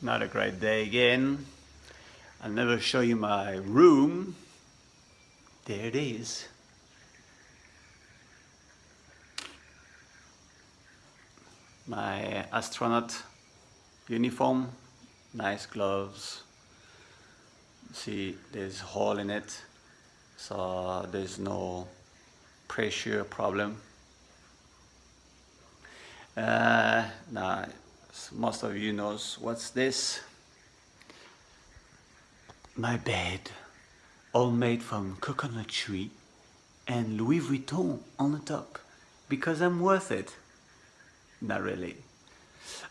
Not a great day again. I'll never show you my room. There it is. My astronaut uniform, nice gloves. See, there's a hole in it, so there's no pressure problem. Now, most of you knows what's this. My bed, all made from coconut tree and Louis Vuitton on the top, because I'm worth it. Not really.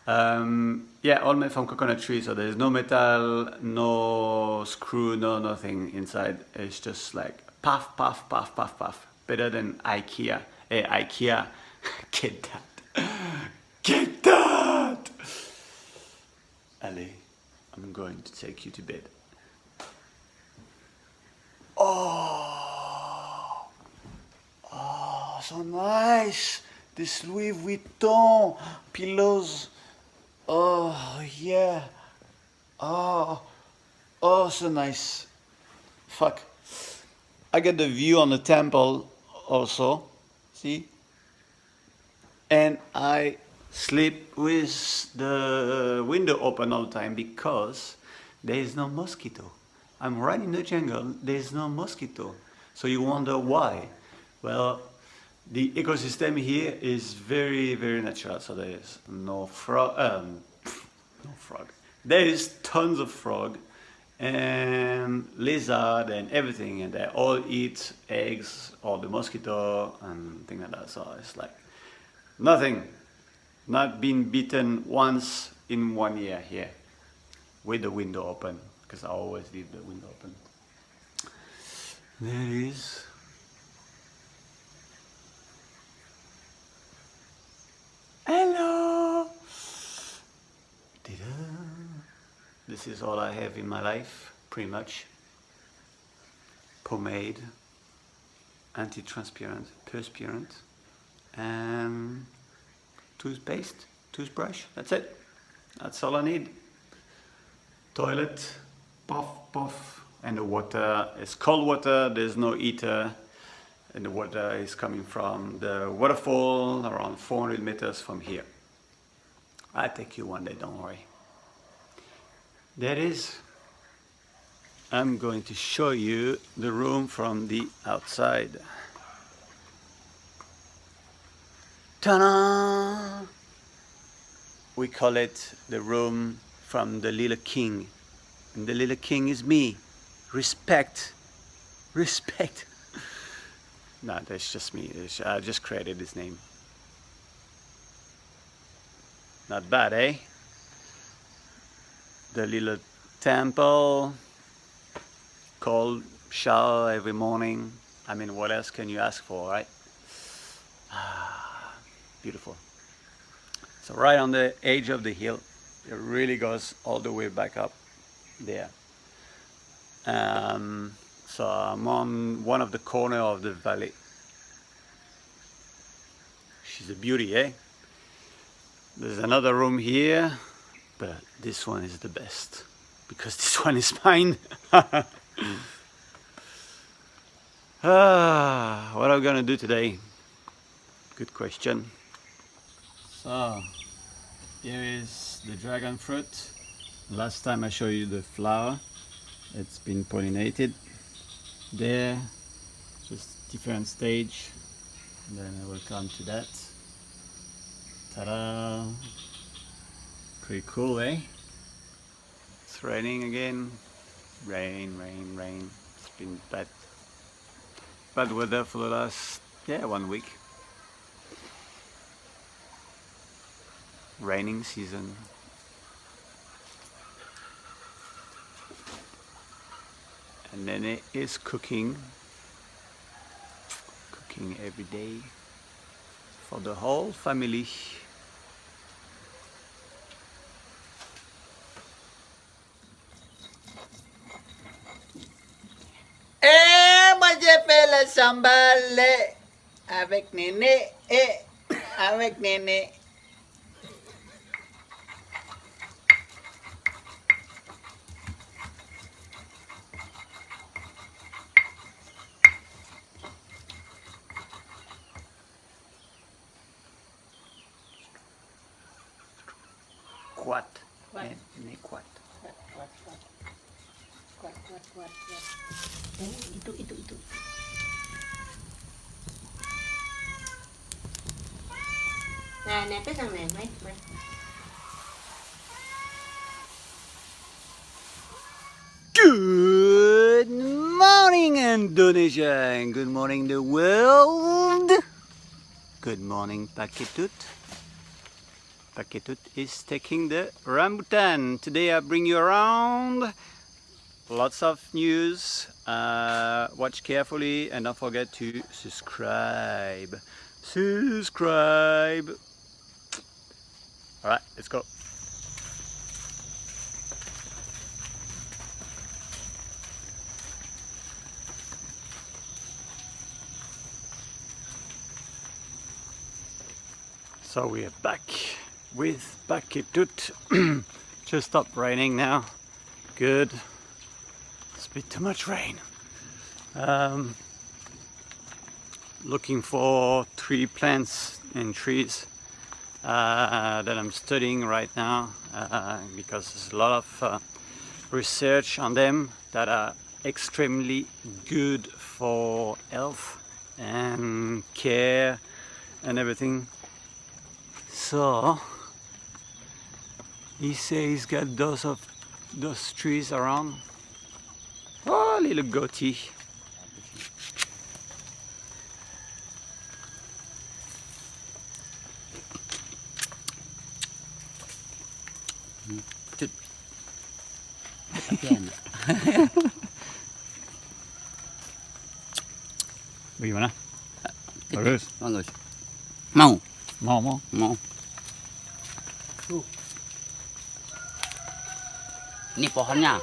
Yeah, all made from coconut tree, so there's no metal, no screw, no nothing inside. It's just like puff, puff, puff, puff, puff. Better than IKEA. Hey, IKEA, get that. Get that! Allez, I'm going to take you to bed. Oh, so nice. This Louis Vuitton pillows. Oh, yeah. Oh, so nice. Fuck. I get the view on the temple also. See? And I sleep with the window open all the time because there is no mosquito. I'm right in the jungle, there is no mosquito. So you wonder why? Well, the ecosystem here is very, very natural. So there is no frog, no frog. There is tons of frog and lizard and everything, and they all eat eggs or the mosquito and things like that. So it's like nothing. Not been bitten once in 1 year here with the window open, because I always leave the window open. There it is. Hello! Ta-da. This is all I have in my life, pretty much. Pomade, anti-transparent, perspirant, and toothpaste, toothbrush. That's it. That's all I need. Toilet, puff, puff, and the water is cold water. There's no heater, and the water is coming from the waterfall around 400 meters from here. I'll take you one day, don't worry. There it is. I'm going to show you the room from the outside. Ta-da! We call it the room from the little king. And the little king is me. Respect. Respect. No, that's just me. I just created this name. Not bad, eh? The little temple. Cold shower every morning. I mean, what else can you ask for, right? Beautiful. So right on the edge of the hill, it really goes all the way back up there. So I'm on one of the corner of the valley. She's a beauty, eh? There's another room here, but this one is the best because this one is mine. What are we gonna do today? Good question. So here is the dragon fruit. Last time I showed you the flower. It's been pollinated. There, just different stage. And then I will come to that. Ta-da! Pretty cool, eh? It's raining again. Rain, rain, rain. It's been bad weather for the last 1 week. Raining season. And then it is cooking every day for the whole family. Moi j'ai fait le sambal avec Néné et avec Néné. kuat. Kuat. Nenek kuat. Kuat. Oh, itu. Nè, cái thằng này mày. Good morning, Indonesia, and good morning, the world. Good morning, Paketut. Paketut is taking the rambutan. Today I bring you around lots of news. Watch carefully and don't forget to subscribe. Subscribe. All right, let's go. So we are back with Paketut. Just stopped raining now. Good. It's a bit too much rain. Looking for 3 plants and trees that I'm studying right now because there's a lot of research on them that are extremely good for health and care and everything. So he says he's got those trees around. Oh, little goatee. Bagaimana? Bagus. Bagus. Mau. Mau. Ini pohonnya.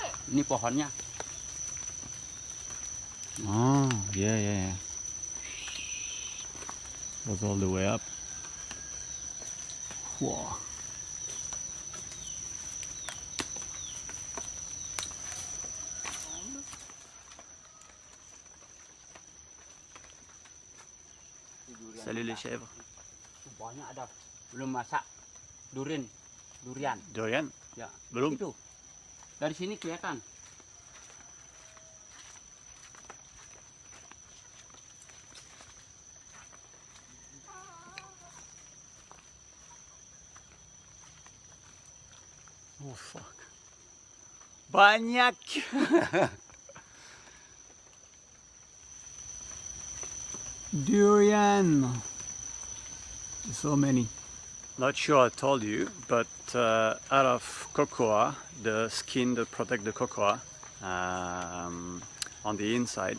Oh, yeah. Goes all the way up. Whoa. Salut les chèvres. Banyak ada. Belum masak. Durian. Durian? Ya. Belum? Itu. Dari sini kelihatan. Oh fuck. Banyak. Durian. So many. Not sure I told you, but out of cocoa, the skin that protects the cocoa on the inside,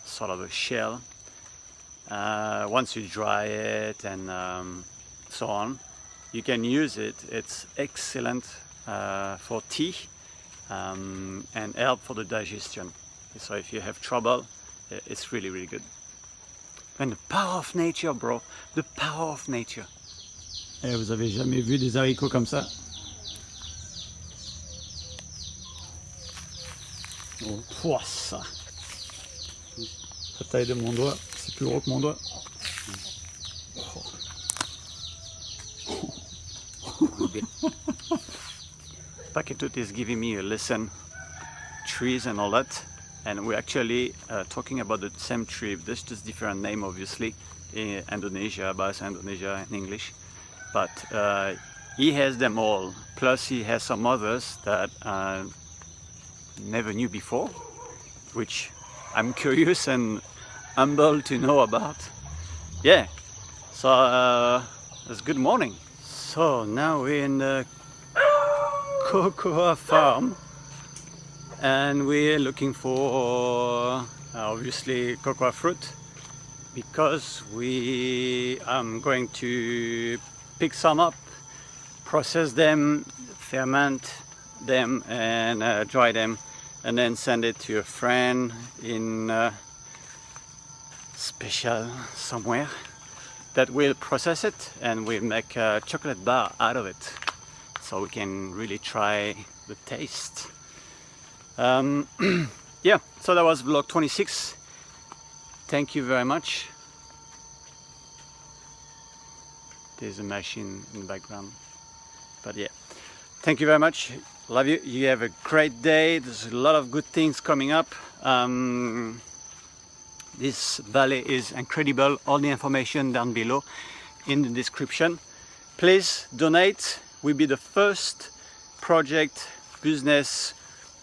sort of a shell. Once you dry it and so on, you can use it. It's excellent for tea and help for the digestion. So if you have trouble, it's really, really good. And the power of nature, bro. The power of nature. Eh, vous avez jamais vu des haricots comme ça? Oh, pouah, ça. La taille de mon doigt, c'est plus gros que mon doigt. Paketut is giving me a lesson, trees and all that, and we're actually talking about the same tree. There's just different name, obviously, in Indonesia, Bahasa Indonesia in English, but he has them all. Plus, he has some others that I never knew before, which I'm curious and humble to know about. Yeah, so it's good morning. So now we're in the cocoa farm and we're looking for obviously cocoa fruit because I'm going to pick some up, process them, ferment them and dry them and then send it to a friend in special somewhere that will process it and we'll make a chocolate bar out of it so we can really try the taste. Yeah, so that was vlog 26. Thank you very much. There's a machine in the background, but yeah, Thank you very much. Love you. You have a great day. There's a lot of good things coming up. This valley is incredible. All the information down below in the description. Please donate. We'll be the first project, business,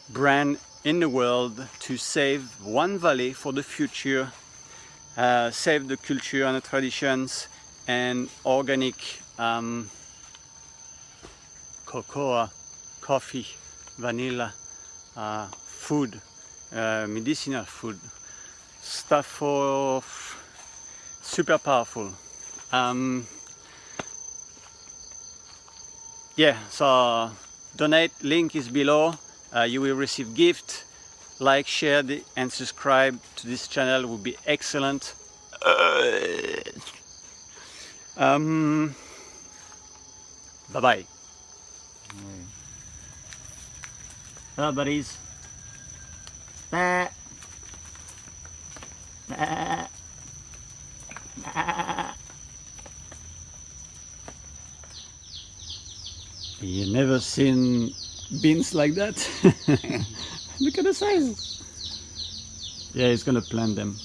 brand in the world to save one valley for the future, save the culture and the traditions and organic cocoa, coffee, vanilla, food, medicinal food, stuff for super powerful. Yeah, so donate, link is below. You will receive gift. Like, share and subscribe to this channel would be excellent. Bye bye. Hello buddies. You never seen beans like that? Look at the size. Yeah, he's gonna plant them.